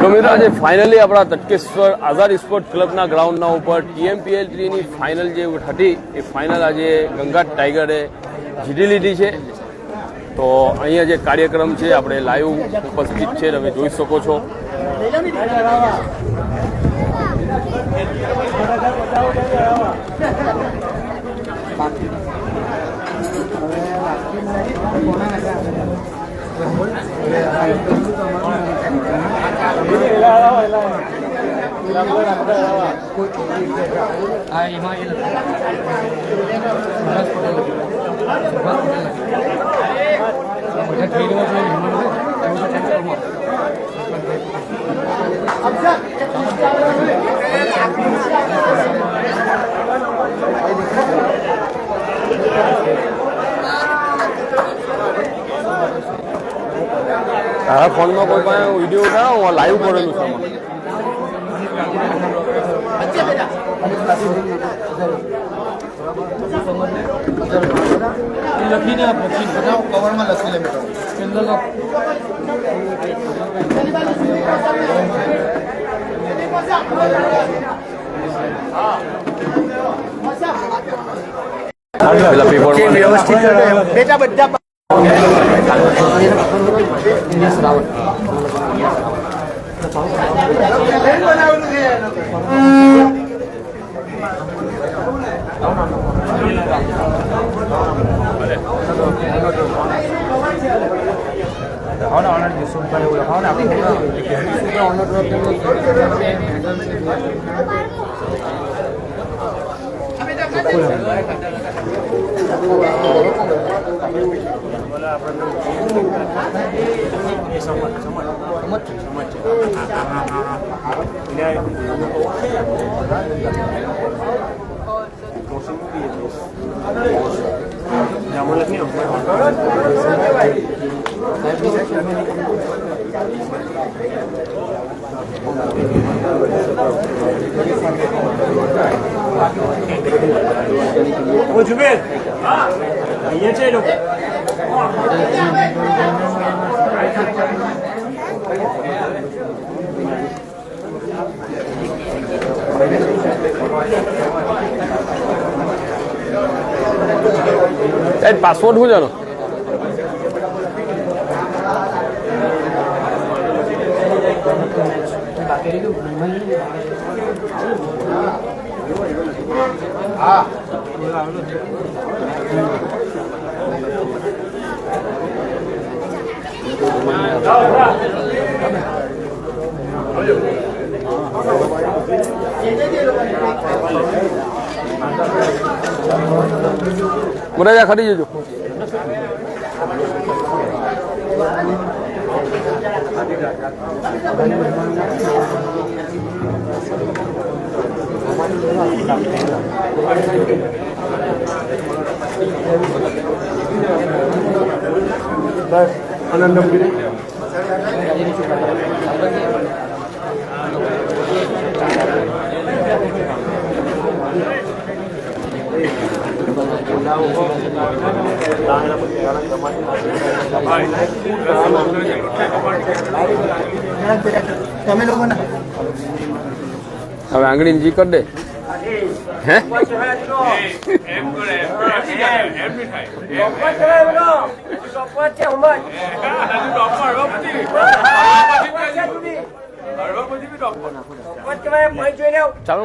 તો મિત્રો આજે ફાઇનલી આપણા તટકેશ્વર આઝાદ સ્પોર્ટ ક્લબના ગ્રાઉન્ડના ઉપર TMPL3ની ફાઇનલ જે હતી એ ફાઇનલ આજે ગંગાટ ટાઈગરે જીતી લીધી છે. તો અહીંયા જે કાર્યક્રમ છે આપણે લાઈવ ઉપસ્થિત છે, તમે જોઈ શકો છો. તારા ફોનમાં કોઈ પાસે વિડીયો ઉઠાવો, હું લાઈવ કરેલું છે. લખીને આપો, કવરમાં લખી લે બેટા. વ્યવસ્થિત બેટા બધા પાસવર્ડ શું જાણો? મોરાજા ખરી જજો. બસ આનંદમ ગીરી તમે લોકો હવે આંગળી જી કરી દે. હે ચાલો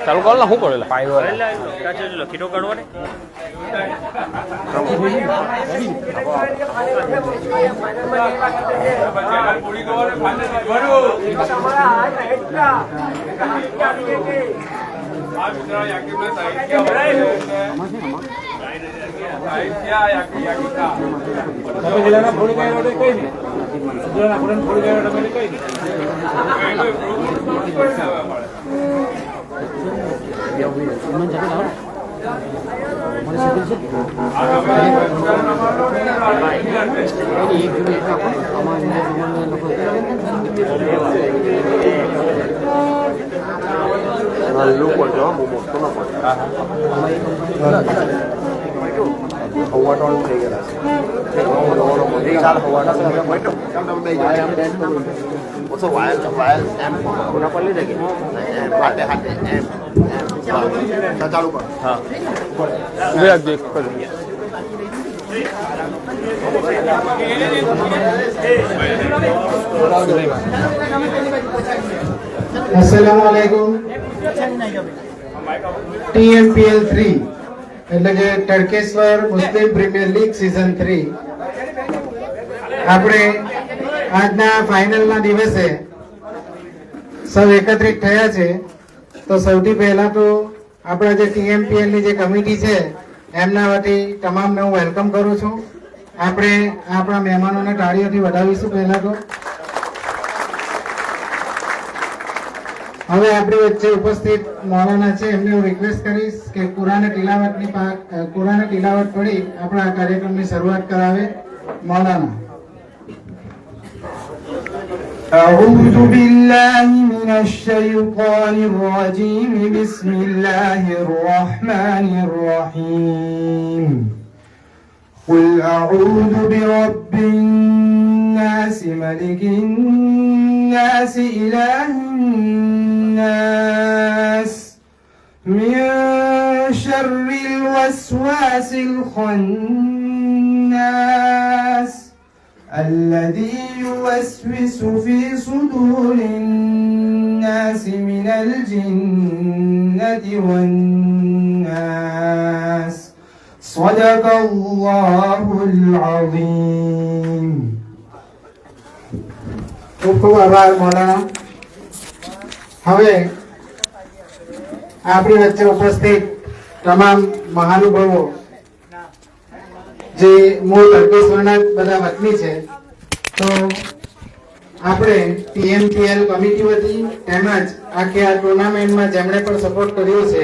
ચાલુ કરો ને, શું કરેલા લખી કાઢવા ને lupa yo, હવાટોળ થઈ ગયેલા છે ચાલ હવાટો તમે બેઠો તમે બે જાઓ ઓછો વાયલ એમ કોના પર લઈ જગ્યા હાથે હાથે એમ ચાલુ કર હા ઉભે રાખજો એક જ. अस्सलामुअलैकुम TMPL 3 એટલે કે તડકેશ્વર મુસ્લિમ પ્રીમિયર લીગ સીઝન 3 આપણે આજના ફાઇનલના દિવસે સૌ એકત્રિત થયા છે. તો સૌથી પહેલા તો આપણા જે TMPL ની જે કમિટી છે એમના વતી તમામને હું વેલકમ કરું છું. આપણે આપણા મહેમાનોને તાળીઓથી વધાવીશું. પહેલા તો હવે આપણી વચ્ચે ઉપસ્થિત મૌલાના છે એમને હું રિક્વેસ્ટ કરીશ કે કુરાન તિલાવત પડી આપણા આ કાર્યક્રમની શરૂઆત કરાવે. મૌલાના. أعوذ بالله من الشيطان الرجيم بسم الله الرحمن الرحيم قل أعوذ برب الناس ملك الناس إله الناس من شر الوسواس الخناس الذي يوسوس في صدور الناس من الجنة والناس صدق الله العظيم. ખૂબ ખૂબ આભાર મૌલાના. હવે આપણી વચ્ચે ઉપસ્થિત તમામ મહાનુભાવો જે મૂળ તડકેશ્વરના બધા વતની છે, તો આપણે TMPL કમિટી વતી તેમજ આખી આ ટુર્નામેન્ટમાં જેમણે પણ સપોર્ટ કર્યો છે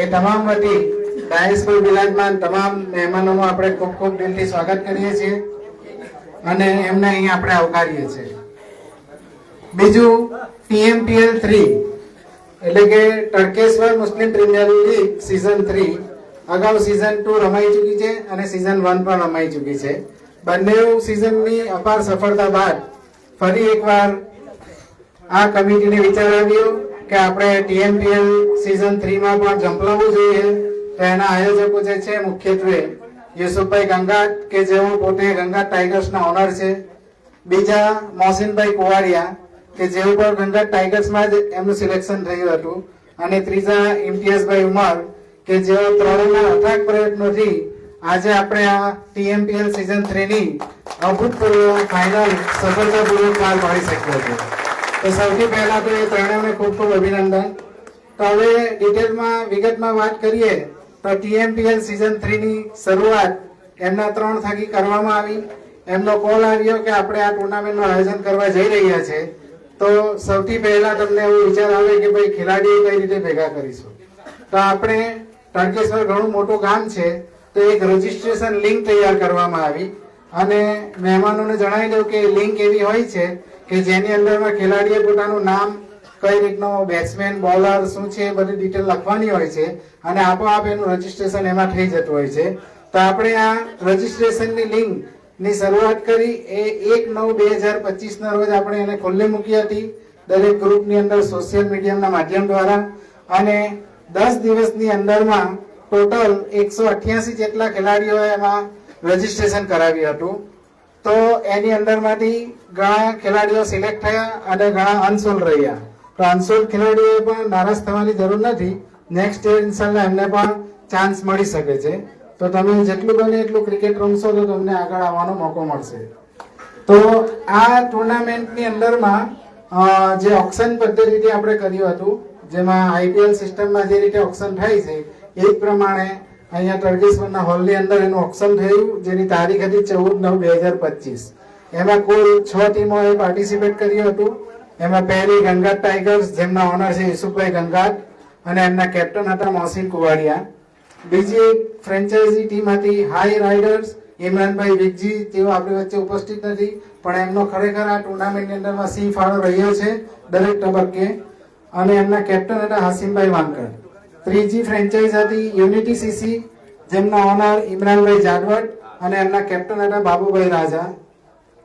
એ તમામ વતી ડાયસ પર બિરાજમાન તમામ મહેમાનોનું આપણે ખૂબ ખૂબ દિલથી સ્વાગત કરીએ છીએ અને એમને અહીં આપણે આવકારીએ છીએ. બીજું TMPL 3 એટલે કે તડકેશ્વર મુસ્લિમ પ્રીમિયર લીગ સીઝન 3 અગાઉ સીઝન 2 રમાઈ ચૂકી છે અને સીઝન 1 પણ રમાઈ ચૂકી છે. બંને સીઝનની અપાર સફળતા બાદ ફરી એકવાર આ કમિટીને વિચાર આવ્યો કે આપણે TMPL સીઝન 3 માં પણ ઝંપલાવવું જોઈએ. તો એના આયોજકો જે છે મુખ્યત્વે યુસુફભાઈ ગંગાટ કે જેઓ પોતે ગંગાટ ટાઈગર્સના ઓનર છે, બીજા મોહસિનભાઈ કુવાડિયા કે જેઓ પણ ગંગાટ ટાઈગર્સમાં જ એમનું સિલેક્શન થયું હતું, અને ત્રીજા ઇમ્તિયાઝભાઈ ઉમર કે જેઓ ત્રણેયના અથાગ પ્રયત્નોથી આજે આપણે આ TMPL સીઝન 3 ની અભૂતપૂર્વ ફાઇનલ સફળતાપૂર્વક પાર પાડી શક્યો છે. તો સૌથી પહેલા તો એ ત્રણેયને ખૂબ ખૂબ અભિનંદન. તો હવે ડિટેલમાં વિગતમાં વાત કરીએ તો TMPL સીઝન 3 ની શરૂઆત એમના 3 થકી કરવામાં આવી. એમનો કોલ આવ્યો કે આપણે આ ટુર્નામેન્ટનું આયોજન કરવા જઈ રહ્યા છે. તો સૌથી પહેલા તમને એવો વિચાર આવે કે ભાઈ ખેલાડીઓ કઈ રીતે ભેગા કરીશું. તો આપણે તડકેશ્વર ઘણું મોટું ગામ છે, તો એક રજીસ્ટ્રેશન લિંક તૈયાર કરવામાં આવી અને મહેમાનોને જણાવી દઉં કે લિંક એવી હોય છે કે જેની અંદરમાં ખેલાડીએ પોતાનું નામ, કઈ રીતનો બેટ્સમેન, બોલર શું છે એ બધી ડિટેલ લખવાની હોય છે અને આપોઆપ એનું રજીસ્ટ્રેશન એમાં થઈ જતું હોય છે. તો આપણે આ રજીસ્ટ્રેશનની લિંક ની શરૂઆત કરી એ 1/9/2025 ના રોજ આપણે એને ખુલ્લી મૂકી હતી દરેક ગ્રુપની અંદર સોશિયલ મીડિયાના માધ્યમ દ્વારા, અને 10 દિવસની અંદરમાં ટોટલ 188 જેટલા ખેલાડીઓએ એમાં રજીસ્ટ્રેશન કરાવ્યું હતું. તો એની અંદરમાંથી ઘણા ખેલાડીઓ સિલેક્ટ થયા અને ઘણા અનસોલ્ડ રહ્યા. તો અનસોલ્ડ ખેલાડીઓએ પણ નારાજ થવાની જરૂર નથી. નેક્સ્ટ યર ઇન્શાલ્લાહ એમને પણ ચાન્સ મળી શકે છે. તો તમે જેટલું બને એટલું ક્રિકેટ રમશો તો તમને આગળ આવવાનો મોકો મળશે. તો આ ટુર્નામેન્ટની અંદરમાં જે ઓક્શન પદ્ધતિથી આપણે કર્યું હતું, જેમાં IPL સિસ્ટમમાં જે રીતે ઓક્શન થાય છે એ જ પ્રમાણે અહીંયા તડકેશ્વરના હોલની અંદર એનું ઓક્શન થયું, જેની તારીખ હતી 14/9/2025. એમાં કુલ 6 ટીમોએ પાર્ટિસિપેટ કર્યું હતું. એમાં પહેલી ગંગાટ ટાઈગર્સ, જેમના ઓનર છે યુસુફભાઈ ગંગાટ અને એમના કેપ્ટન હતા મોહસિન કુવાડિયા. બીજી એક ફ્રેન્ચાઇઝી ટીમ હતી હાઈ રાઇડર્સ, ઇમરાનભાઈ વિગજી, તેઓ આપણી વચ્ચે ઉપસ્થિત નથી પણ એમનો ખરેખર આ ટુર્નામેન્ટની અંદરમાં સિંહ ફાળો રહ્યો છે દરેક તબક્કે, અને એમના કેપ્ટન હતા હાસિમભાઈ વાંકર. ત્રીજી ફ્રેન્ચાઇઝ હતી યુનિટી સીસી, જેમના ઓનર ઇમરાનભાઈ જાડવટ અને એમના કેપ્ટન હતા બાબુભાઈ રાજા.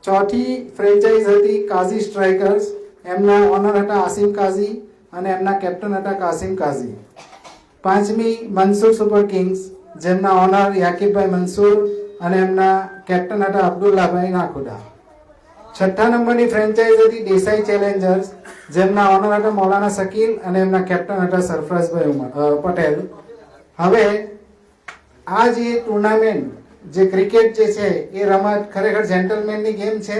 ચોથી ફ્રેન્ચાઇઝ હતી કાઝી સ્ટ્રાઇકર્સ, એમના ઓનર હતા આસિમ કાઝી અને એમના કેપ્ટન હતા કાસિમ કાઝી. પાંચમી મનસુર સુપર કિંગ્સ, જેમના ઓનર યાકીબભાઈ મંસૂર અને એમના કેપ્ટન હતા અબ્દુલ્લાભાઈ નાખુડા. છઠ્ઠા નંબરની ફ્રેન્ચાઇઝ હતી દેસાઈ ચેલેન્જર્સ, જેમના ઓનર હતા મૌલાના શકીલ અને એમના કેપ્ટન હતા સરફરાઝભાઈ પટેલ. હવે આ જે ટુર્નામેન્ટ જે ક્રિકેટ જે છે એ રમત ખરેખર જેન્ટલમેનની ગેમ છે,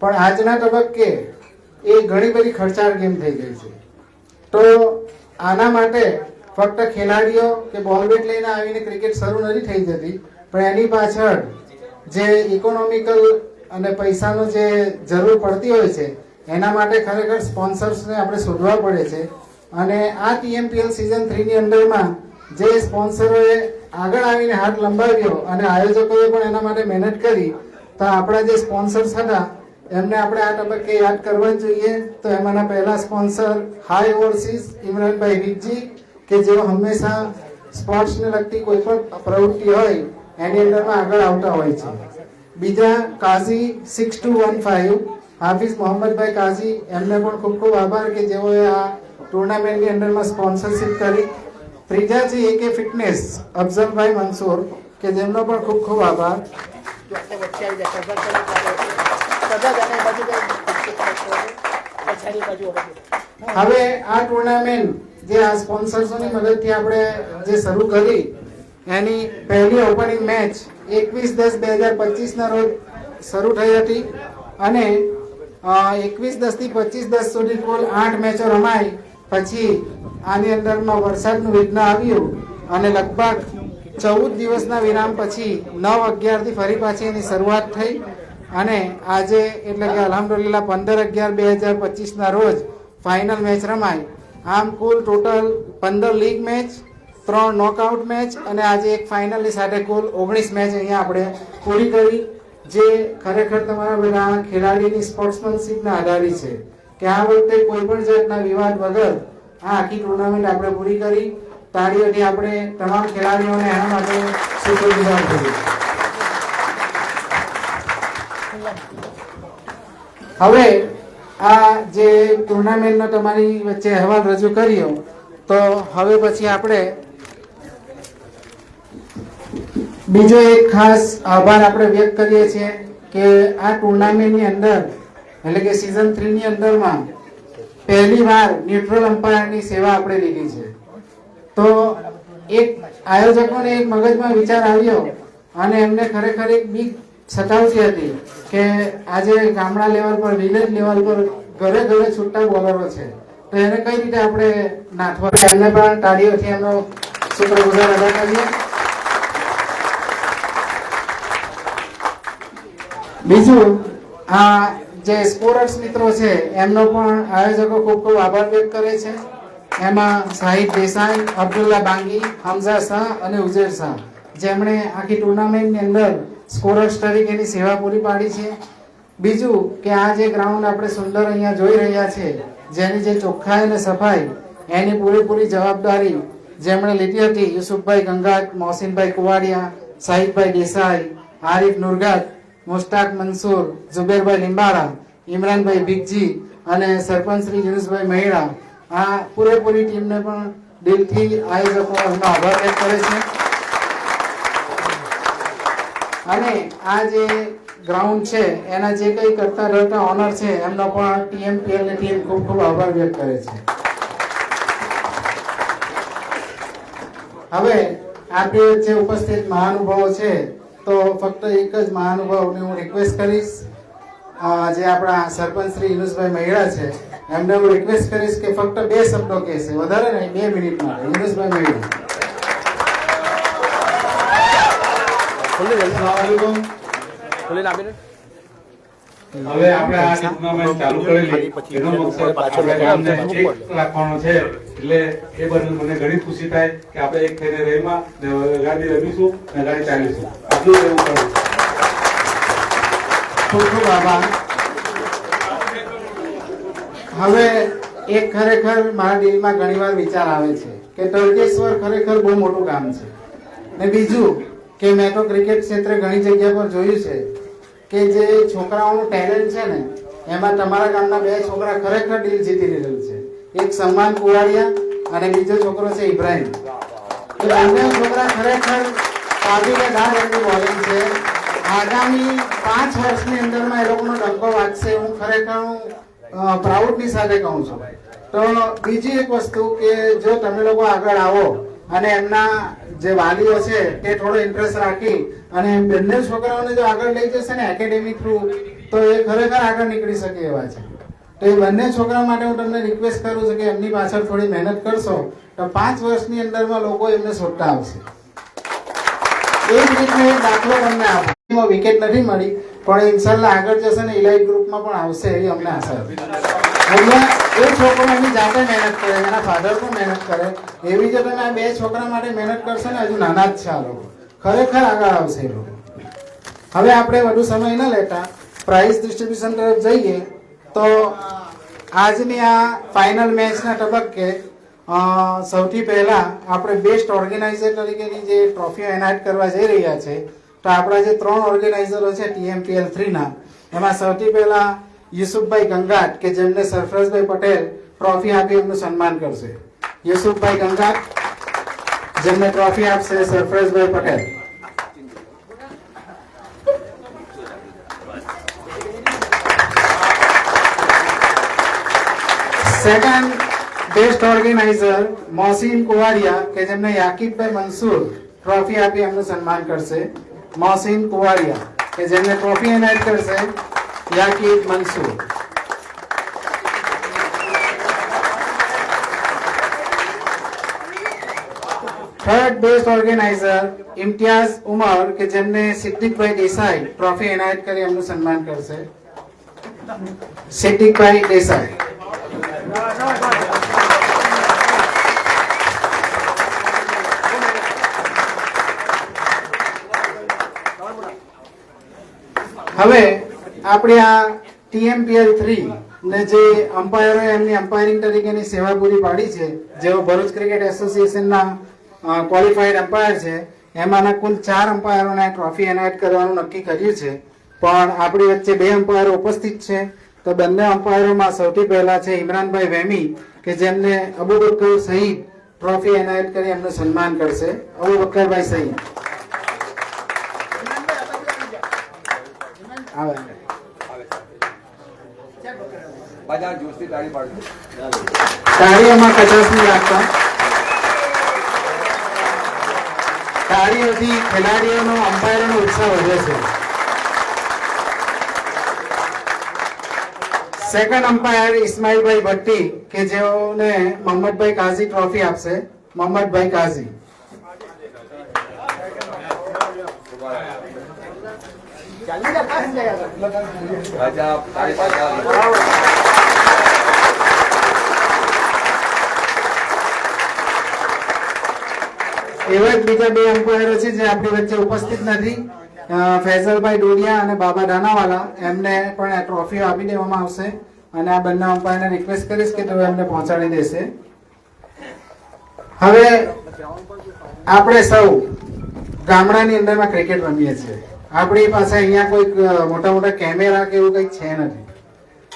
પણ આજના તબક્કે એ ઘણી બધી ખર્ચાળ ગેમ થઈ ગઈ છે. તો આના માટે ફક્ત ખેલાડીઓ કે બોલ બેટ લઈને આવીને ક્રિકેટ શરૂ નથી થઈ જતી, પણ એની પાછળ જે ઇકોનોમિકલ અને પૈસાનો જે જરૂર પડતી હોય છે એના માટે ખરેખર સ્પોન્સર્સને આપણે શોધવા પડે છે. અને આ TMPL સિઝન 3 ની અંદરમાં જે સ્પોન્સરોએ આગળ આવીને હાથ લંબાવ્યો અને આયોજકોએ પણ એના માટે મહેનત કરી, તો આપણા જે સ્પોન્સર્સ હતા એમને આપણે આ તબક્કે યાદ કરવા જોઈએ. તો એમાંના પહેલા સ્પોન્સર હાઈ ઓવરસીઝ ઇમરાનભાઈ વિકજી, કે જેઓ હંમેશા સ્પોર્ટ્સને લગતી કોઈ પણ પ્રવૃત્તિ હોય એની અંદરમાં આગળ આવતા હોય છે. બીજા કાઝી 6215 હાફિઝ મોહમ્મદભાઈ કાઝી, એમને પણ ખૂબ ખૂબ આભાર કે જેઓએ આ ટુર્નામેન્ટની અંદરમાં સ્પોન્સરશિપ કરી. ત્રીજા છે AK ફિટનેસ અફઝલભાઈ મંસૂર, કે જેમનો પણ ખૂબ ખૂબ આભાર. હવે આ ટુર્નામેન્ટ જે આ સ્પોન્સર્સોની મદદથી આપણે જે શરૂ કરી એની પહેલી ઓપનિંગ મેચ 21/10/2025 ના રોજ શરૂ થઈ હતી અને 21/10 થી 25/10 સુધી કુલ 8 મેચો રમાઈ. પછી આની અંદરમાં વરસાદનું વિઘ્ન આવ્યું અને લગભગ 14 દિવસના વિરામ પછી 9/11 થી ફરી પાછી એની શરૂઆત થઈ અને આજે એટલે કે અલ્હમ્દુલિલ્લાહ 15/11/2025 ના રોજ ફાઇનલ મેચ રમાઈ. આમ કુલ total 15 league match, 3 knockout match અને આજે એક ફાઇનલની સાથે કુલ 19 મેચ અહીંયા આપણે પૂરી કરી, જે ખરેખર તમારા બધા ખેલાડીની સ્પોર્ટ્સમેનશીપના આધારિત છે કે આ વખતે કોઈ પણ જાતના વિવાદ વગર આ આખી ટુર્નામેન્ટ આપણે પૂરી કરી. તાળીઓથી આપણે તમામ ખેલાડીઓને એના માટે શુક્રગુજાર કરીએ. હવે આ જે ટુર્નામેન્ટનો તમારી વચ્ચે અહેવાલ રજૂ કર્યો, તો હવે પછી આપણે બીજો એક ખાસ આભાર આપણે વ્યક્ત કરીએ છીએ કે આ ટુર્નામેન્ટની અંદર એટલે કે સિઝન 3 ની અંદરમાં પહેલી વાર ન્યુટ્રલ અમ્પાયરની સેવા આપણે લીધી છે. તો એક આયોજકોને એક મગજમાં વિચાર આવ્યો અને એમને ખરેખર એક બીક સતાવતી હતી કે આજે ગામડા લેવલ પર, વિલેજ લેવલ પર ઘરે ઘરે છૂટા બોલરો છે, તો એને કઈ રીતે આપણે નાથવા. એમને પણ તાળીઓથી એમનો શુક્રગુજાર અદા કરીએ. બીજું આ જે સ્કોરર્સ મિત્રો છે એમનો પણ આયોજકો ખૂબ ખૂબ આભાર વ્યક્ત કરે છે. એમાં શાહિદ દેસાઈ, અબ્દુલ્લા બાંગી, હમઝા શાહ અને ઉઝેર શાહ, જેમણે આખી ટુર્નામેન્ટની અંદર સ્કોરર્સ તરીકેની સેવા પૂરી પાડી છે. બીજું કે આ જે ગ્રાઉન્ડ આપણે સુંદર અહીંયા જોઈ રહ્યા છે, જેની જે ચોખ્ખાઈ અને સફાઈ એની પૂરેપૂરી જવાબદારી જેમણે લીધી હતી યુસુફભાઈ ગંગાત, મોહસિનભાઈ કુવાડિયા, શાહિદભાઈ દેસાઈ, આરિફ નુરગત, મુસ્તાક મંસૂર, ઝુબેરભાઈ લીંબાડા, ઇમરાનભાઈ ભીગજી અને સરપંચ શ્રી યુનુસભાઈ મહિડા, આ પૂરેપૂરી ટીમને પણ દિલથી આયોજકો આભાર વ્યક્ત કરે છે. અને આ જે ગ્રાઉન્ડ છે એના જે કંઈ કરતા રહેતા ઓનર છે એમનો પણ TMPL ની ટીમ ખૂબ ખૂબ આભાર વ્યક્ત કરે છે. હવે આપણે જે ઉપસ્થિત મહાનુભાવો છે, તો ફક્ત એક જ મહાનુભાવને હું રિક્વેસ્ટ કરીશ, જે આપણા સરપંચ શ્રી યુનુસભાઈ મહિડા છે એમને હું રિક્વેસ્ટ કરીશ કે ફક્ત 2 શબ્દો કહેશે, વધારે નહીં, 2 મિનિટ માટે. યુનુસભાઈ મહિડા. હવે આપણે આ ટુર્નામેન્ટ ચાલુ કરેલી એનો મકસદ આપણે ગામને એક રાખવાનો છે, એટલે એ બદલ મને ઘણી ખુશી થાય કે આપણે એક થઈને રહીમાં ગાડી રમીશું અને ગાડી ચાલીશું. આટલું એવું કરું. ખૂબ ખૂબ આભાર. હવે એક ખરેખર મારા દિલમાં ઘણીવાર વિચાર આવે છે કે તળકેશ્વર ખરેખર બહુ મોટું ગામ છે, ને બીજું કે મેં તો ક્રિકેટ ક્ષેત્રે ઘણી જગ્યા પર જોયું છે કે જે છોકરાઓનું ટેલેન્ટ છે ને એમાં તમારા ગામના 2 છોકરા ખરેખર દિલ જીતી લીધેલું છે. એક સન્માન કુવાડિયા અને બીજો છોકરો છે ઇબ્રાહિમ. એ બંને છોકરા ખરેખર કાબિલેદાર એમની બોલિંગ છે. આગામી 5 વર્ષની અંદરમાં એ લોકોનો ડંકો વાગશે હું ખરેખર પ્રાઉડની સાથે કહું છું. તો બીજી એક વસ્તુ કે જો તમે લોકો આગળ આવો અને એમના જે વાલીઓ છે તે થોડો ઇન્ટરેસ્ટ રાખી અને બંને છોકરાઓને જો આગળ લઈ જશે ને એકેડેમી થ્રુ તો એ ખરેખર આગળ નીકળી શકે એવા છે. તો એ બંને છોકરા માટે હું તમને રિક્વેસ્ટ કરું છું કે એમની પાછળ થોડી મહેનત કરશો તો 5 વર્ષની અંદરમાં લોકો એમને શોધતા આવશે. એ જ રીતનો એક દાખલો તમને આપો. વિકેટ નથી મળી પણ ઇન્શાલ્લાહ આગળ જશે ને ઇલાઇટ ગ્રુપમાં પણ આવશે એવી અમને આશા છે. એટલે એ છોકરો એની જાતે મહેનત કરે, એના ફાધર પણ મહેનત કરે. એવી જો તમે આ 2 છોકરા માટે મહેનત કરશો ને હજુ નાના જ છે આ લોકો, ખરેખર આગળ આવશે એ લોકો. હવે આપણે વધુ સમય ન લેતા પ્રાઇઝ ડિસ્ટ્રીબ્યુશન તરફ જઈએ તો આજની આ ફાઇનલ મેચના તબક્કે સૌથી પહેલા આપણે બેસ્ટ ઓર્ગેનાઇઝર તરીકેની જે ટ્રોફીઓ એનાયત કરવા જઈ રહ્યા છે તો આપણા જે 3 ઓર્ગેનાઇઝરો છે TMPL 3 ના એમાં સૌથી પહેલા યુસુફભાઈ ગંગાટ કે જેમને સરફરાઝભાઈ પટેલ ટ્રોફી આપી એમનું સન્માન કરશે. યુસુફભાઈ ગંગાટ જેમને ટ્રોફી આપશે સરફરાઝભાઈ Patel. Second best organiser Mohsin Kuvadiya કે જેમને યાકીબભાઈ મંસૂર ટ્રોફી આપી એમનું સન્માન કરશે. મોહસિન કુવાડિયા કે જેમને ટ્રોફી એનાયત કરશે યાકીબ મંસૂર. થર્ડ બેસ્ટ ઓર્ગેનાઇઝર ઇમ્તિયાઝ ઉમર કે જેમને સિદ્દીકભાઈ દેસાઈ ટ્રોફી એનાયત કરી એમનું સન્માન કરશે. સિદ્દીકભાઈ દેસાઈ. હવે આપણે આ TMPL 3 ને જે અમ્પાયરો એમની અમ્પાયરિંગ તરીકેની સેવા પૂરી પાડી છે, જેઓ ભરૂચ ક્રિકેટ એસોસિએશનના ક્વોલિફાઈડ અમ્પાયર છે, એમાંના કુલ 4 અમ્પાયરોને ટ્રોફી એનાયત કરવાનું નક્કી કર્યું છે. પણ આપણી વચ્ચે 2 અમ્પાયરો ઉપસ્થિત છે. તો બંને અમ્પાયરોમાં સૌથી પહેલા છે ઇમરાનભાઈ વેમી કે જેમને અબુબકર સહીદ ટ્રોફી એનાયત કરી એમનું સન્માન કરશે. અબુબકરભાઈ સહીદ તાળીઓમાં 50ની રાખતા. તાળીઓથી ખેલાડીઓનો અમ્પાયરોનો ઉત્સાહ વધે છે. સેકન્ડ અમ્પાયર ઇસ્માઇલભાઈ ભટ્ટી કે જેઓને મોહમ્મદભાઈ કાઝી ટ્રોફી આપશે. મોહમ્મદભાઈ કાઝી. એવા જ બીજા 2 અમ્પાયરો છે જે આપણી વચ્ચે ઉપસ્થિત નથી. ફૈઝલભાઈ ડોડિયા અને બાબા દાનાવાલા એમને પણ આ ટ્રોફીઓ આપી દેવામાં આવશે અને આ બંને અમ્પાયરને રિક્વેસ્ટ કરીશ કે તેઓ એમને પહોંચાડી દેશે. હવે આપણે સૌ ગામડાની અંદરમાં ક્રિકેટ રમીએ છીએ. આપણી પાસે અહીંયા કોઈ મોટા મોટા કેમેરા કે એવું કંઈ છે નથી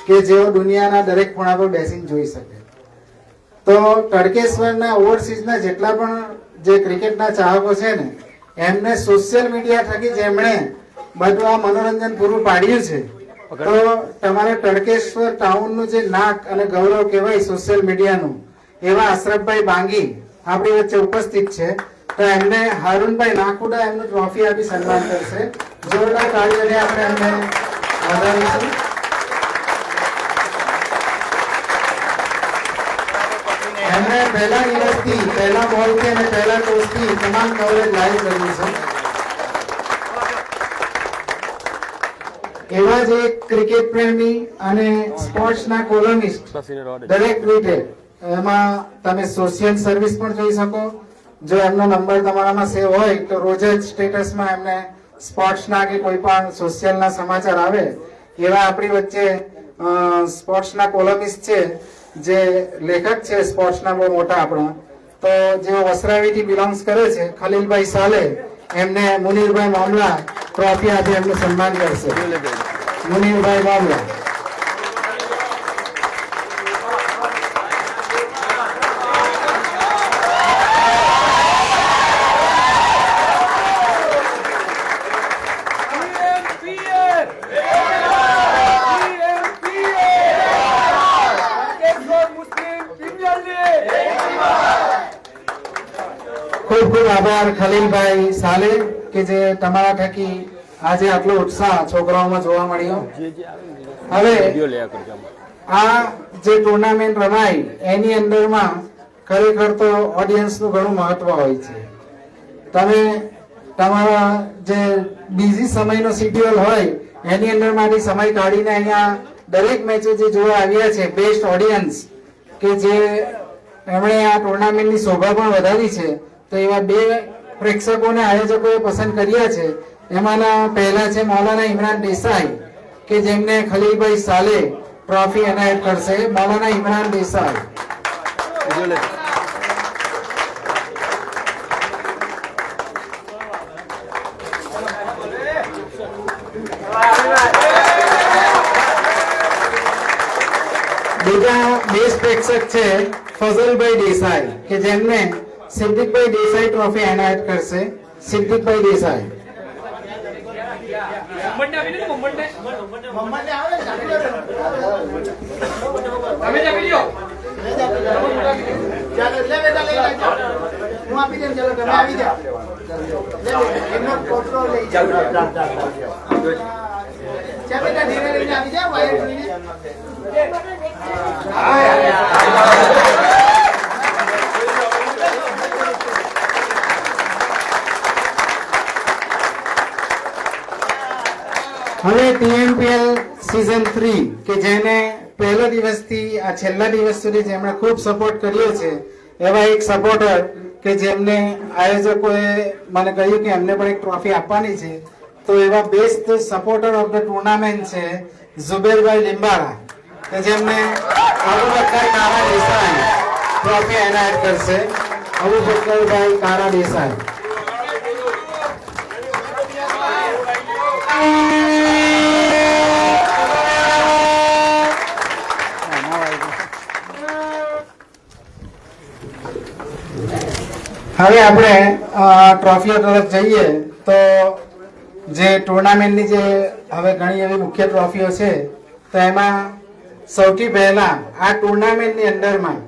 કે જેઓ દુનિયાના દરેક ખૂણા પર બેસીને જોઈ શકે. તો તડકેશ્વરના ઓવરસીઝના જેટલા પણ જે ક્રિકેટના ચાહકો છે ને એમને સોશિયલ મીડિયા થકી જેમણે બધું આ મનોરંજન પૂરું પાડ્યું છે તો તમારે તડકેશ્વર ટાઉનનું જે નાક અને ગૌરવ કહેવાય સોશિયલ મીડિયાનું એવા અશરફભાઈ બાંગી આપણી વચ્ચે ઉપસ્થિત છે. તો એમને હારૂનભાઈ નાકુડા એમનું ટ્રોફી આપી સન્માન કરશે. જોરદાર તાળીઓથી આપણે એમને વધારીશું. એમણે પહેલા દિવસથી પહેલા બોલથી અને પહેલા ટોસથી તમામ કવરેજ લાઈવ કર્યું છે. એવા જ એક ક્રિકેટ પ્રેમી અને સ્પોર્ટ્સના કોલમિસ્ટ દરેક રીતે એમાં તમે સોશિયલ સર્વિસ પણ જોઈ શકો. જો એમનો નંબર તમારામાં સેવ હોય તો રોજ જ સ્ટેટસમાં એમને સ્પોર્ટ્સના કે કોઈ પણ સોશિયલના સમાચાર આવે એવા આપણી વચ્ચે સ્પોર્ટ્સના કોલમિસ્ટ છે જે લેખક છે સ્પોર્ટ્સના બહુ મોટા આપણા તો જેઓ વસરાવીથી બિલોંગ્સ કરે છે ખલીલભાઈ સાલે એમને મુનીરભાઈ મામલા ટ્રોફી આપી એમનું સન્માન કરશે. મુનીરભાઈ મામલા. ખૂબ ખૂબ આભાર ખલીલભાઈ સાલે કે જે તમારા થકી આજે આટલો ઉત્સાહ છોકરાઓમાં જોવા મળ્યો. હવે આ જે ટુર્નામેન્ટ રમાય એની અંદરમાં ખરેખર તો ઓડિયન્સનું ઘણું મહત્વ હોય છે. તમે તમારા જે બીજી સમયનો શિડ્યુલ હોય એની અંદરમાંથી સમય કાઢીને અહીંયા દરેક મેચો જે જોવા આવ્યા છે, બેસ્ટ ઓડિયન્સ કે જે એમણે આ ટુર્નામેન્ટની શોભા પણ વધારી છે, તો એવા બે પ્રેક્ષકોને આયોજકોએ પસંદ કર્યા છે. એમાંના પહેલા છે મૌલાના ઇમરાન દેસાઈ કે જેમને ખલીલભાઈ સાલે ટ્રોફી એનાયત કરશે. મૌલાના ઇમરાન દેસાઈ. બીજા બેસ્ટ પ્રેક્ષક છે ફઝલભાઈ દેસાઈ કે જેમને સિદ્દીકભાઈ દેસાઈ ટ્રોફી એનાયત કરશે. સિદ્દીકભાઈ દેસાઈ. હવે ટીએમપીએલ સિઝન 3 કે જેને પહેલા દિવસથી આ છેલ્લા દિવસ સુધી જેમણે ખૂબ સપોર્ટ કર્યો છે એવા એક સપોર્ટર કે જેમને આયોજકોએ મને કહ્યું કે એમને પણ એક ટ્રોફી આપવાની છે, તો એવા best supporter of the tournament છે ઝુબેરભાઈ લીંબાડા કે જેમને અબુબકર કારા દેસાઈ ટ્રોફી એનાયત કરશે. અબુબકરભાઈ કારા દેસાઈ. હવે આપણે ટ્રોફીઓ તરફ જઈએ તો જે ટુર્નામેન્ટની જે હવે ઘણી એવી મુખ્ય ટ્રોફીઓ છે, તો એમાં સૌથી પહેલા આ ટુર્નામેન્ટની અંદરમાં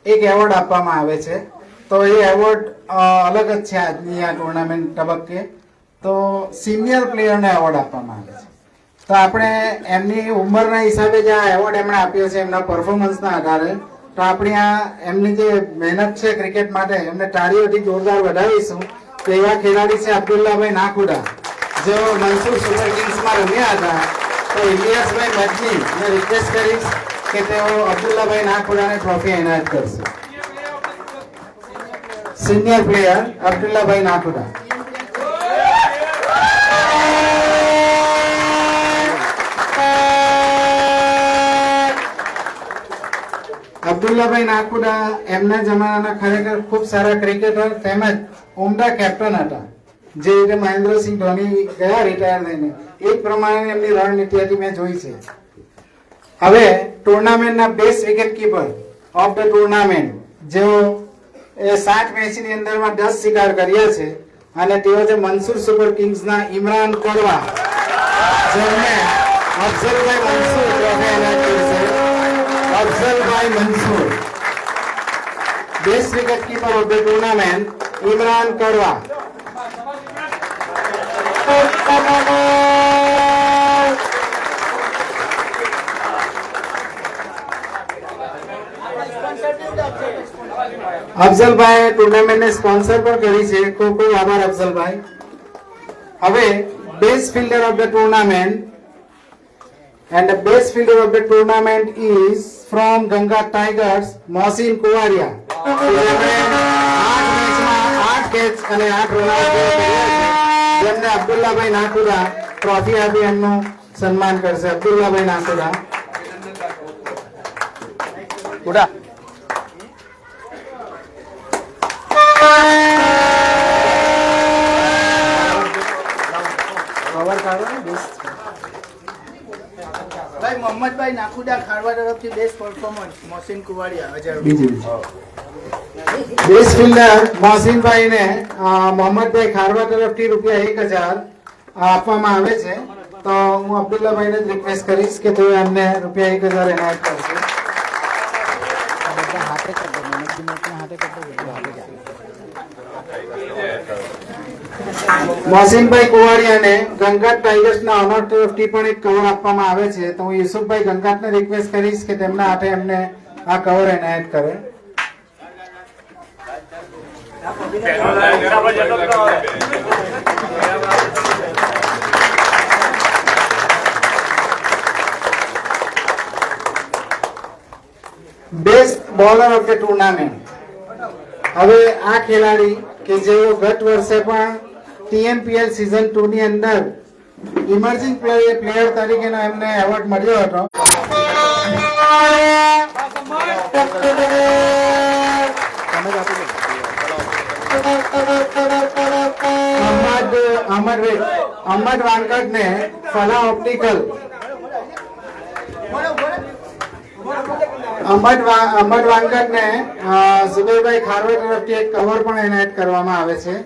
એક એવોર્ડ આપવામાં આવે છે. તો એ એવોર્ડ અલગ જ છે આજની આ ટુર્નામેન્ટ તબક્કે. તો સિનિયર પ્લેયરને એવોર્ડ આપવામાં આવે છે. તો આપણે એમની ઉંમરના હિસાબે જે આ એવોર્ડ એમણે આપ્યો છે એમના પરફોર્મન્સના આધારે, તો આપણી આ એમની જે મહેનત છે ક્રિકેટ માટે એમને તાળીઓથી જોરદાર વધાવીશું. તો એવા ખેલાડી છે અબ્દુલ્લાભાઈ નાકુડા, જેઓ મનસુર સુપર કિંગ્સમાં રમ્યા હતા. તો ઇલિયાસભાઈ મજની મેં રિક્વેસ્ટ કરીશ કે તેઓ અબ્દુલ્લાભાઈ નાકુડાને ટ્રોફી એનાયત કરશે. Senior player અબ્દુલ્લાભાઈ નાકુડા. અબ્દુલ્લાભાઈ નાકુડા એમના જમાનાના ખરેખર ખૂબ સારા ક્રિકેટર તેમજ ઉમદા કેપ્ટન હતા. જે રીતે મહેન્દ્રસિંહ ધોની ગયા રિટાયર થઈને એ જ પ્રમાણે એમની રણનીતિ હતી મેં જોઈ છે. હવે ટુર્નામેન્ટના best wicket keeper of the tournament જેઓ 60 મેચની અંદરમાં 10 શિકાર કર્યા છે અને તેઓ છે મનસુર સુપર કિંગ્સના ઇમરાન કડવા, જેમને અફઝલભાઈ મનસુર ટ્રોફી એનાયત કરશે. અફઝલભાઈ Mansoor. Best wicket keeper of the tournament Imran Kadva. અફઝલભાઈ ટુર્નામેન્ટને સ્પોન્સર પણ કરી છે. ખૂબ ખૂબ આભાર અફઝલભાઈ. હવે best fielder of the tournament and the best fielder of the tournament is from Ganga Tigers, Mohsin Kuwaria. Catch અને 8 રન જેમને અબ્દુલ્લાભાઈ નાકુડા ટ્રોફી આપી એમનું સન્માન કરશે. અબ્દુલ્લાભાઈ નાકુડા. ઉડા કવર કાઢો ને બેસ્ટ ભાઈ મોહમ્મદભાઈ નાખુદા ખારવા તરફથી બેસ્ટ પરફોર્મન્સ મોહસિન કુવાડિયા 1000 બીજી બેસ્ટ ફિલ્ડર મોહસિનભાઈ ને મોહમ્મદભાઈ ખારવા તરફથી ₹1000 આપવામાં આવે છે. તો હું અબ્દુલ્લાભાઈને જ રિક્વેસ્ટ કરીશ કે તેઓ એમને ₹1000 એનાયત કરશે. મોહસિનભાઈ કુવાડિયાને ગંગાટ ટાઈગર્સના ઓનર તરફથી પણ એક કવર આપવામાં આવે છે. તો હું યુસુફભાઈ ગંગાટને રિક્વેસ્ટ કરીશ કે તેમના હાથે એમને આ કવર એનાયત કરે. Best bowler of the tournament. હવે આ ખેલાડી કે જેઓ ગત વર્ષે પણ TMPL સિઝન 2 ની અંદર ઇમર્જિંગ પ્લેયર તરીકેનો એમને એવોર્ડ મળ્યો હતો. અહમદ વાનકડને ફલા ઓપ્ટિકલ અહમદ વાનકડને ઝુબેરભાઈ ખારવા તરફથી એક કવર પણ એનાયત કરવામાં આવે છે.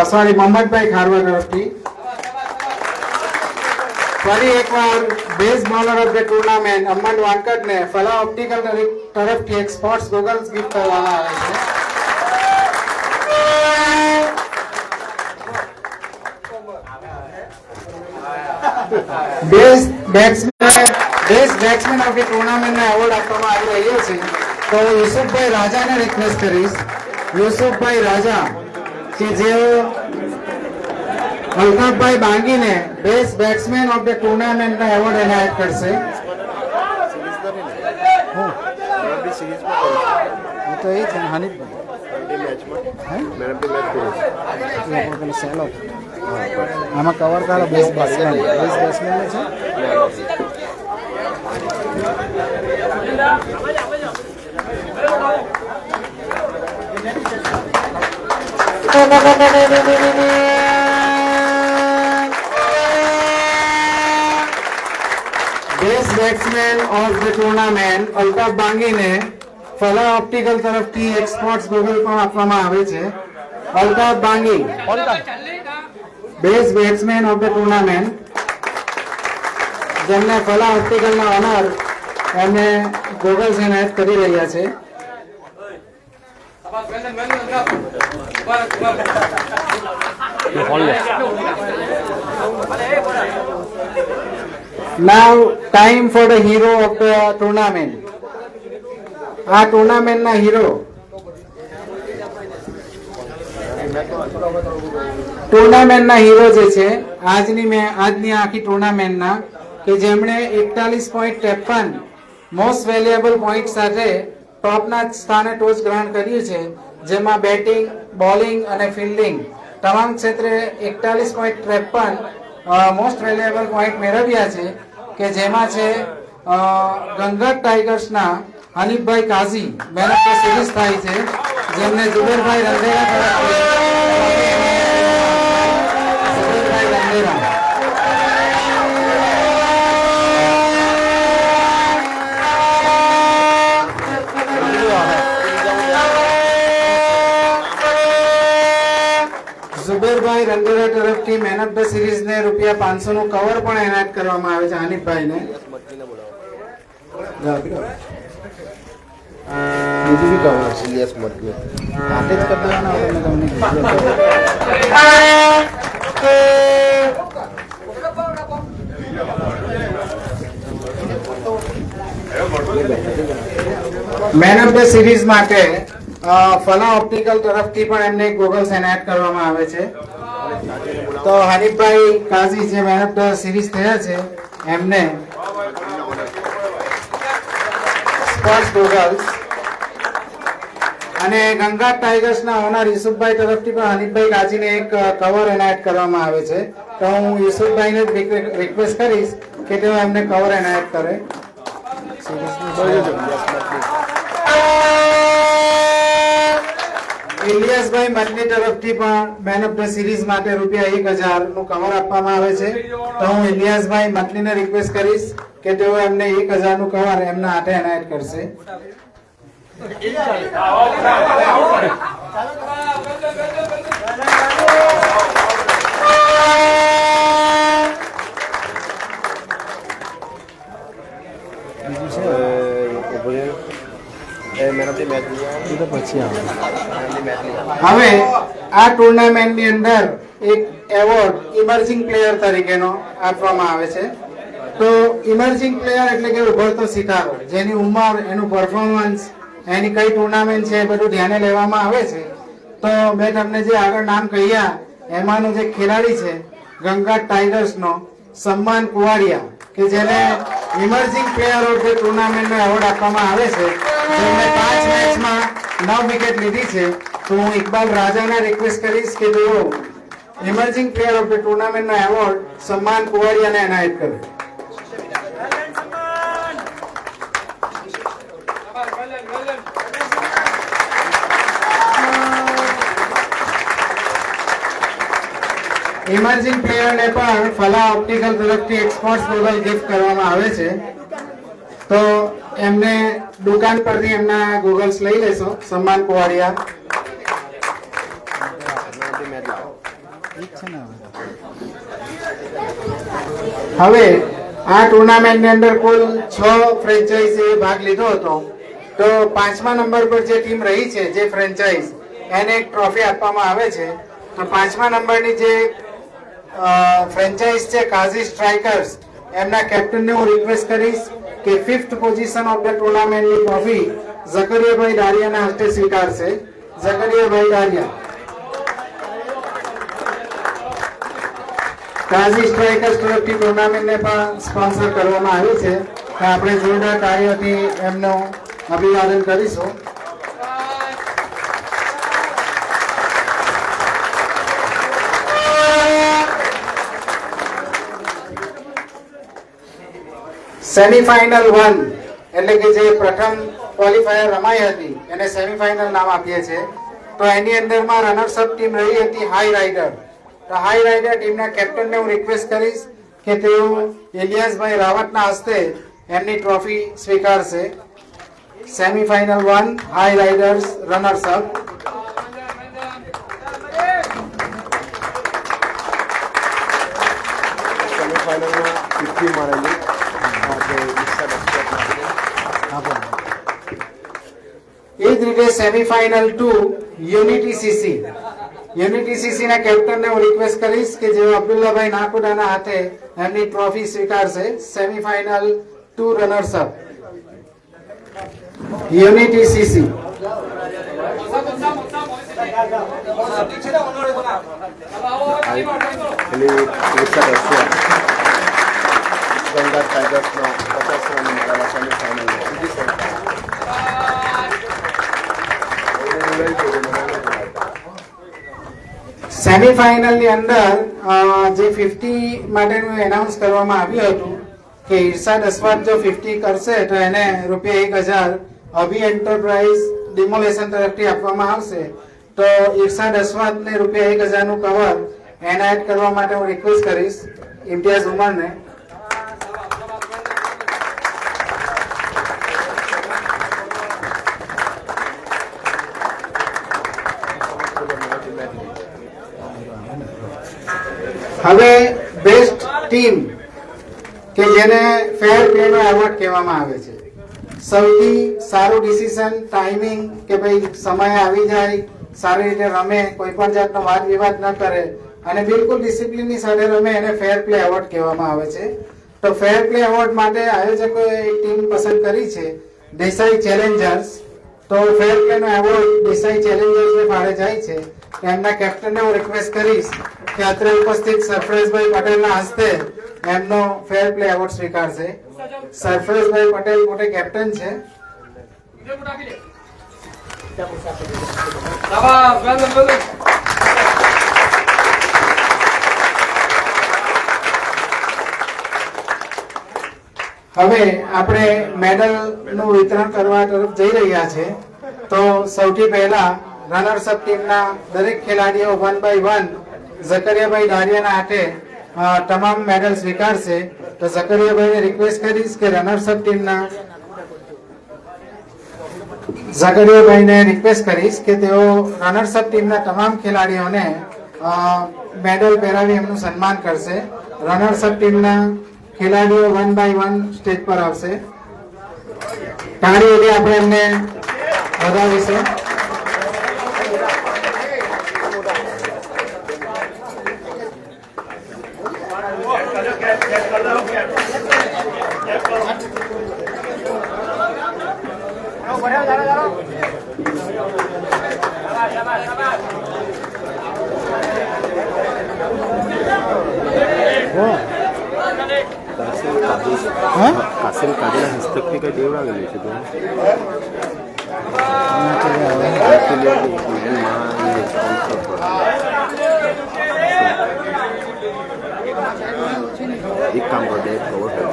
સોરી, મોહમ્મદભાઈ ખારવા તરફથી. ફરી એકવાર best bowler of the tournament Ahmad વાનકડને ફલા ઓપ્ટિકલ તરફથી એક સ્પોર્ટ્સ ગોગલ્સ ગિફ્ટ કરવામાં આવે છે. બેસ્ટ બેટ્સમેન ઓફ ધ ટુર્નામેન્ટનો એવોર્ડ આપવામાં આવી રહ્યો છે. તો યુસુફભાઈ રાજાને રિક્વેસ્ટ કરીશ. યુસુફભાઈ રાજા કે જેઓ અલ્તાફભાઈ બાંગીને બેસ્ટ બેટ્સમેન ઓફ ધ ટુર્નામેન્ટનો એવોર્ડ એનાયત કરશે. તો એ છે આમાં કવર કાઢો. બેસ્ટ બેટ્સમેન છે. Best batsman of the tournament Altaf બાંગીને ફલા ઓપ્ટિકલ તરફથી એક સ્પોર્ટ્સ ગોગલ પણ આપવામાં આવે છે. Altaf Bangi best batsman of the tournament, જેમને ફલા ઓપ્ટિકલના ઓનર એમને ગોગલ્સ એનાયત કરી રહ્યા છે. Now time for the hero of the tournament. આ ટુર્નામેન્ટના હીરો જે છે આજની આખી ટુર્નામેન્ટના કે જેમણે 41.53 મોસ્ટ વેલ્યુએબલ પોઈન્ટ સાથે ટોપના સ્થાને ટોચ ગ્રહણ કર્યું છે, જેમાં બેટિંગ, બોલિંગ અને ફિલ્ડિંગ તમામ ક્ષેત્રે 41.53 મોસ્ટ વેલ્યુએબલ પોઈન્ટ મેળવ્યા છે, કે જેમાં છે ગંગાટ ટાઈગર્સના હનીફભાઈ કાઝી મેન ઓફ ધ સિરીઝ થાય છે, જેમને ઝુબેરભાઈ રંધેરા તરફથી ઝુબેરભાઈ રંધેરા તરફથી મેન ઓફ ધ સિરીઝ ને ₹500 નું કવર પણ એનાયત કરવામાં આવે છે હનીફભાઈને. બીજું બી કવર સીએસ મતની હાથે જ કરી દેવાના મેન ઓફ ધ સિરીઝ માટે ફલા ઓપ્ટિકલ તરફથી પણ એમને ગોગલ્સ એનાયત કરવામાં આવે છે. તો હનીફભાઈ કાઝી જે મેન ઓફ ધ સિરીઝ થયા છે એમને સ્પોર્ટ્સ ગોગલ્સ, અને ગંગાટ ટાઈગર્સના ઓનર યુસુફભાઈ તરફથી પણ હનીફભાઈ કાઝીને એક કવર એનાયત કરવામાં આવે છે. તો હું યુસુફભાઈને રિક્વેસ્ટ કરીશ કે તેઓ એમને કવર એનાયત કરે. ઇલિયાસભાઈ મતની તરફથી પણ મેન ઓફ ધ સિરીઝ માટે ₹1000 નું કવર આપવામાં આવે છે. તો હું ઇલિયાસભાઈ મતનીને રિક્વેસ્ટ કરીશ કે તેઓ એમને 1000 નું કવર એમના હાથે એનાયત કરશે. હવે આ ટુર્નામેન્ટની અંદર એક એવોર્ડ ઇમર્જિંગ પ્લેયર તરીકેનો આપવામાં આવે છે. તો ઇમર્જિંગ પ્લેયર એટલે કે ઉભરતો સિતારો, જેની ઉંમર, એનું પરફોર્મન્સ, એની કઈ ટુર્નામેન્ટ છે એ બધું ધ્યાને લેવામાં આવે છે. તો મેં તમને જે આગળ નામ કહ્યા એમાંનો જે ખેલાડી છે ગંગાટ ટાઇગર્સનો સમ્માન કુવાડિયા, કે જેને ઇમર્જિંગ પ્લેયર ઓફ ધ ટુર્નામેન્ટનો એવોર્ડ આપવામાં આવે છે, જેમને 5 મેચમાં 9 વિકેટ લીધી છે. તો હું ઇકબાલ રાજાને રિક્વેસ્ટ કરીશ કે તેઓ ઇમર્જિંગ પ્લેયર ઓફ ધ ટુર્નામેન્ટનો એવોર્ડ સમ્માન કુવાડિયાને એનાયત કરે. ઇમર્જિંગ પ્લેયરને પણ ફલા ઓપ્ટિકલ તરફથી એક સ્પોર્ટ્સ ગોગલ ગિફ્ટ કરવામાં આવે છે. તો એમને દુકાન પરથી એમના ગોગલ્સ લઈ લેશો સમ્માન કુવાડિયા. હવે આ ટુર્નામેન્ટની અંદર કુલ 6 ફ્રેન્ચાઇઝીએ ભાગ લીધો હતો. તો 5મા નંબર પર જે ટીમ રહી છે, જે ફ્રેન્ચાઇઝ, એને એક ટ્રોફી આપવામાં આવે છે. તો 5મા નંબરની જે ફ્રેન્ચાઇઝ છે કાઝી સ્ટ્રાઇકર્સ, એમના કેપ્ટનને હું રિક્વેસ્ટ કરીશ કે 5th પોઝિશન ઓફ ધ ટુર્નામેન્ટની ટ્રોફી ઝકરિયાભાઈ દારિયાના હસ્તે સ્વીકારશે. ઝકરિયાભાઈ દારિયા. કાઝી સ્ટ્રાઇકર્સ તરફથી ટુર્નામેન્ટને પણ સ્પોન્સર કરવામાં આવી છે. તો આપણે જોરદાર તાળીઓથી એમનું અભિવાદન કરીશું. સેમીફાઇનલ 1 એટલે કે જે પ્રથમ ક્વોલિફાયર રમાઈ હતી એને સેમીફાઇનલ નામ આપીએ છીએ. તો એની અંદરમાં રનર્સઅપ ટીમ રહી હતી હાઈ રાઇડર. તો હાઈ રાઇડર ટીમના કેપ્ટનને હું રિક્વેસ્ટ કરીશ કે તેઓ ઇલિયાસભાઈ રાવતના હસ્તે એમની ટ્રોફી સ્વીકારશે. Semifinal 1 high riders runners-up. સેમીફાઇનલમાં 50 મારેલી એ જ રીતે semifinal 2 unity CC. Unity CC ના કેપ્ટનને હું રિક્વેસ્ટ કરીશ કે જેઓ અબ્દુલ્લાભાઈ નાકુડાના હાથે એમની ટ્રોફી સ્વીકારશે. Semifinal 2 runners up unity CC. Ganga ટાઇગર્સનો 50 રન મારેલા સેમીફાઇનલ ની અંદર જે 50 માટેનું એનાઉન્સ કરવામાં આવ્યું હતું કે ઇરશાદ અસ્વાદ જો 50 કરશે તો એને ₹1000 અભી એન્ટરપ્રાઇઝ ડિમોલેશન તરફથી આપવામાં આવશે. તો ઇરશાદ અસ્વાદને ₹1000 નું કવર એનાયત કરવા માટે હું રિક્વેસ્ટ કરીશ ઇમ્તિયાઝ ઉમરને. હવે બેસ્ટ ટીમ કે જેને ફેર પ્લે નો એવોર્ડ કહેવામાં આવે છે. સૌથી સારું ડિસિઝન, ટાઈમિંગ કે ભાઈ સમય આવી જાય, સારી રીતે રમે, કોઈ પણ જાતનો વાદ વિવાદ ન કરે અને બિલકુલ ડિસિપ્લિનની સાથે રમે એને ફેર પ્લે એવોર્ડ કહેવામાં આવે છે. તો ફેર પ્લે એવોર્ડ માટે આયોજકોએ એક ટીમ પસંદ કરી છે, દેસાઈ ચેલેન્જર્સ. તો ફેર પ્લે નો એવોર્ડ દેસાઈ ચેલેન્જર્સને ફાળે જાય છે. એમના કેપ્ટનને હું રિક્વેસ્ટ કરીશ કે અત્રે ઉપસ્થિત સરફરાઝભાઈ પટેલના હસ્તે એમનો ફેર પ્લે એવોર્ડ સ્વીકારશે. સરફરાઝભાઈ પટેલ પોતે કેપ્ટન છે. હવે આપણે મેડલ નું વિતરણ કરવા તરફ જઈ રહ્યા છે. તો સૌથી પહેલા રનર્સઅપ ટીમના દરેક ખેલાડીઓ 1 by 1 ઝકરિયાભાઈ ડારિયાના હાથે તમામ મેડલ સ્વીકારશે. તો ઝકરિયાભાઈને રિક્વેસ્ટ કરીશ કે રનર્સઅપ ટીમના કે તેઓ રનર્સઅપ ટીમના તમામ ખેલાડીઓને મેડલ પહેરાવી એમનું સન્માન કરશે. રનર્સઅપ ટીમના ખેલાડીઓ 1 by 1 સ્ટેજ પર આવશે. તાળીઓથી આપણે એમને વધાવીશું. કાસિમ કાજીના હસ્તકથી કઈ દેવડાવેલી છે એક કામ કરો દે કવર કરો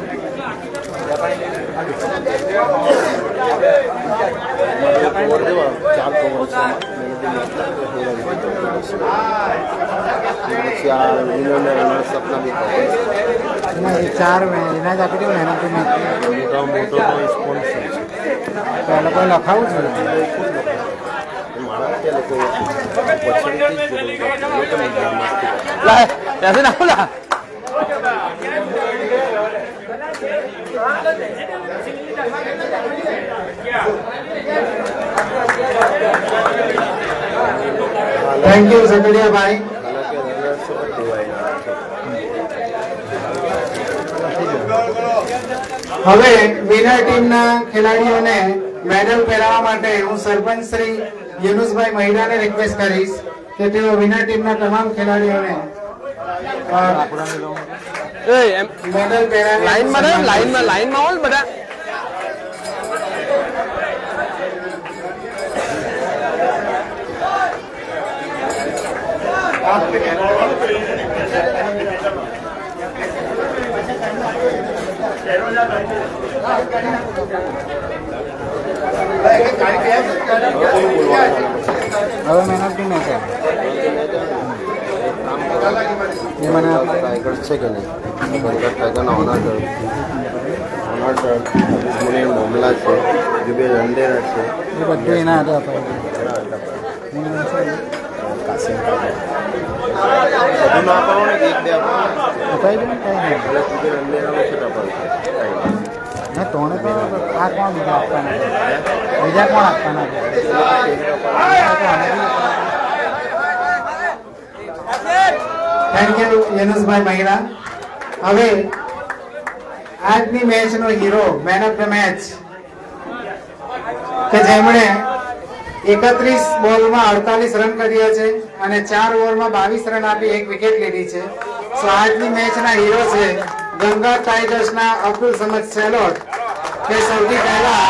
ચાર કવર ચાર સપના બી ચાર એના જ આપી દઉં ને એના મોટો સ્પોન્સર છે તો એ લોકો લખાવું જોઈએ. ऐसे ना बोला થેન્ક યુ ઝકરિયાભાઈ. હવે વિનર ટીમના ખેલાડીઓને મેડલ પહેરાવવા માટે હું સરપંચ શ્રી યુનુસભાઈ મહિડાને રિક્વેસ્ટ કરીશ કે તેઓ વિનર ટીમના તમામ ખેલાડીઓને મેડલ પહેરાવી लाइन में लाइन में लाइन में आવો બધા હવે મહેનત બી નહીં છે એ મને ટાઈગર છે કે નહીં ટાઈગરના ઓનર મુનિ મોમલા છે જુબેર અંડેરા છે એ બધું એના હતા કાસિમ બધું ના પાડો ને એક બે આપો અપાઈ દઉં કઈ નહીં એટલે જુબેર અંડેરાનો છે ટપાલ ને તોને તો આ કોણ બીજા આપવાના છે? બીજા કોણ આપવાના છે? Thank you Yunusbhai Mahida. હવે આજની મેચનો hero man of the match કે જેમણે 31 બોલમાં 48 રન કર્યા છે અને 4 ઓવરમાં 22 રન આપી એક વિકેટ લીધી છે. સો આજની મેચના હીરો છે ગંગા ટાઇગર્સના અબ્દુલ સમદ સેલોટ કે સૌથી પહેલા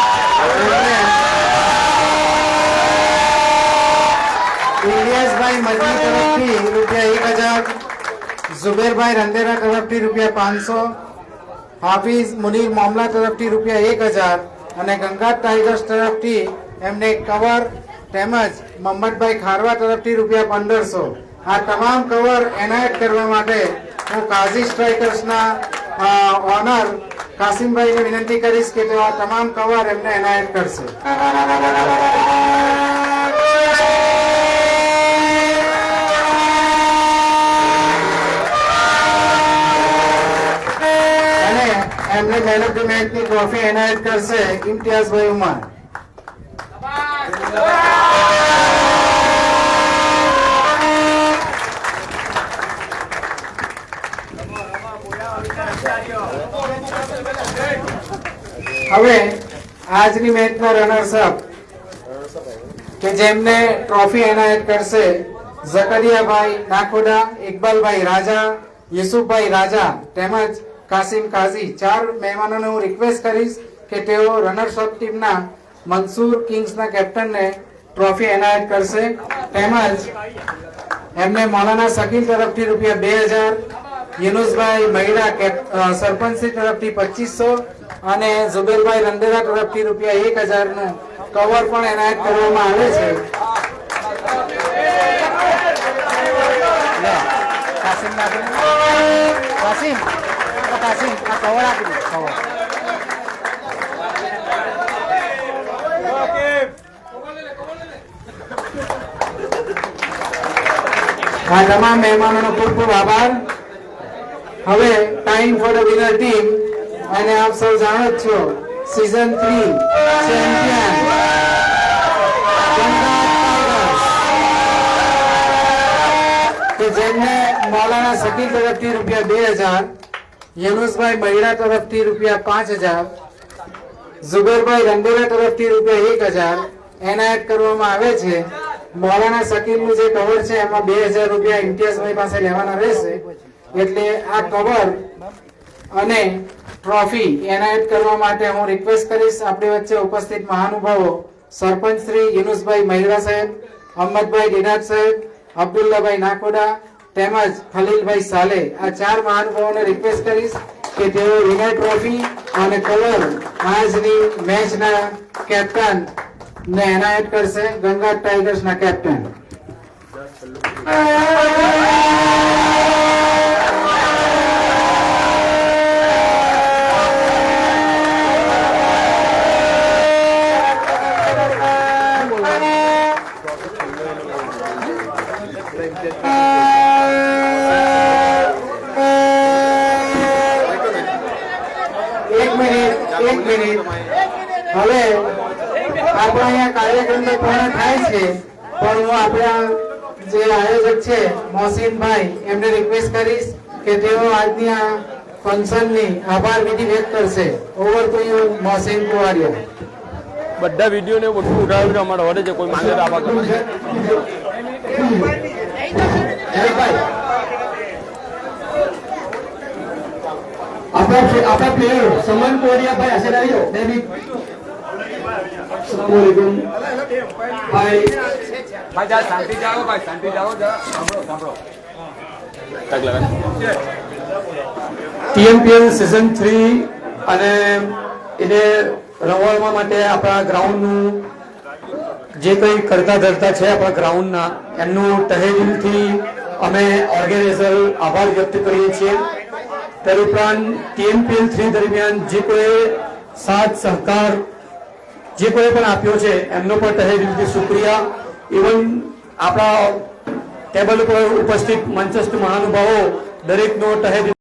ઇલિયાસભાઈ મદની તરફથી ₹1000, ઝુબેરભાઈ રંદેરા તરફથી ₹500, હાફિઝ મુનીર મામલા તરફથી ₹1000 અને ગંગા ટાઇગર્સ તરફથી એમને કવર તેમજ મોહમ્મદભાઈ ખારવા તરફથી ₹1500. આ તમામ કવર એનાયત કરવા માટે હું કાઝી સ્ટ્રાઇકર્સના ઓનર કાસિમભાઈને વિનંતી કરીશ કે તેઓ આ તમામ કવર એમને એનાયત કરશે. અને એમને મેન ઓફ ધ મેચની ટ્રોફી એનાયત કરશે ઇમ્તિયાઝભાઈ ઉમર. હવે આજની મેચના રનર્સ અપ કે જેમને ટ્રોફી એનાયત કરશે ઝકરિયાભાઈ નાખોડા, ઇકબાલભાઈ રાજા, યુસુફભાઈ રાજા તેમજ કાસિમ કાઝી. 4 મહેમાનોને હું રિક્વેસ્ટ કરીશ કે તેઓ રનર્સ અપ ટીમના મંસૂર કિંગ્સના કેપ્ટનને ટ્રોફી એનાયત કરશે. તેમજ એમને મૌલાના શકીલ તરફથી ₹2000, યુનુસભાઈ મહિડા સરપંચશ્રી તરફથી 2500 અને ઝુબેરભાઈ રંદેરા તરફથી ₹1000 નું કવર પણ એનાયત કરવામાં આવે છે. કાસિમ કાસિમ કાસિમ આ કવર આપી દે કવર આ તમામ મહેમાનોનો ખૂબ ખૂબ આભાર. હવે time for the winner team, અને આપ સૌ જાણો જ છો સીઝન 3 ચેમ્પિયન કે જેમને મૌલાના શકીલ તરફથી ₹2000, યુનુસભાઈ મહિડા તરફથી ₹5000, ઝુબેરભાઈ રંગોલા તરફથી ₹1000 એનાયત કરવામાં આવે છે. મૌલાના શકીલનું જે કવર છે એમાં ₹2000 ઇમ્તિયાઝભાઈ પાસે લેવાના રહેશે. એટલે આ કવર અને ટ્રોફી એનાયત કરવા માટે હું રિક્વેસ્ટ કરીશ આપણી વચ્ચે ઉપસ્થિત મહાનુભાવો સરપંચ શ્રી યુનુસભાઈ મહિડા સાહેબ, અહમદભાઈ ડિનાટ સાહેબ, અબ્દુલ્લાભાઈ નાકોડા તેમજ ખલીલભાઈ સાલે. આ 4 મહાનુભાવોને રિક્વેસ્ટ કરીશ કે તેઓ વિનર ટ્રોફી અને કવર આજની મેચના કેપ્ટન ને એનાયત કરશે. ગંગા ટાઈગર્સના કેપ્ટન. એક મિનિટ હવે આપણો અહીંયા કાર્યક્રમ તો પૂર્ણ થાય છે, પણ હું આપણા જે આયોજક છે મોહસિનભાઈ એમને રિક્વેસ્ટ કરીશ કે તેઓ આજની આ ફંક્શનની આભાર વિધિ વ્યક્ત કરશે. Over to you Mohsin Kuvadiya. બધા વિડીયોને બધું ઉઠાવ્યું છે અમારા વડે છે, કોઈ માંગે તો આભાર કરો. આપણા પ્લેયર સમન કોડિયાભાઈ હશે રહ્યો ડેવિડ સલામુઅલૈકુમ ભાઈ શાંતિ જાઓ ભાઈ, શાંતિ જાઓ. ટીએમપીએલ સિઝન 3 અને એને રમાડવા માટે આપણા ગ્રાઉન્ડનું જે કંઈ કરતા ધરતા છે આપણા ગ્રાઉન્ડના એમનું તહેદિલથી અમે ઓર્ગેનાઇઝર આભાર વ્યક્ત કરીએ છીએ. તદુપરાંત ટીએમપીએલ 3 દરમિયાન જે કોઈ સાથ સહકાર જે કોઈ પણ આપ્યો છે એમનો પણ તહેદિલથી શુક્રિયા. ઇવન આપણા ટેબલ ઉપર ઉપસ્થિત મંચસ્થ મહાનુભાવો દરેકનો તહેદિલ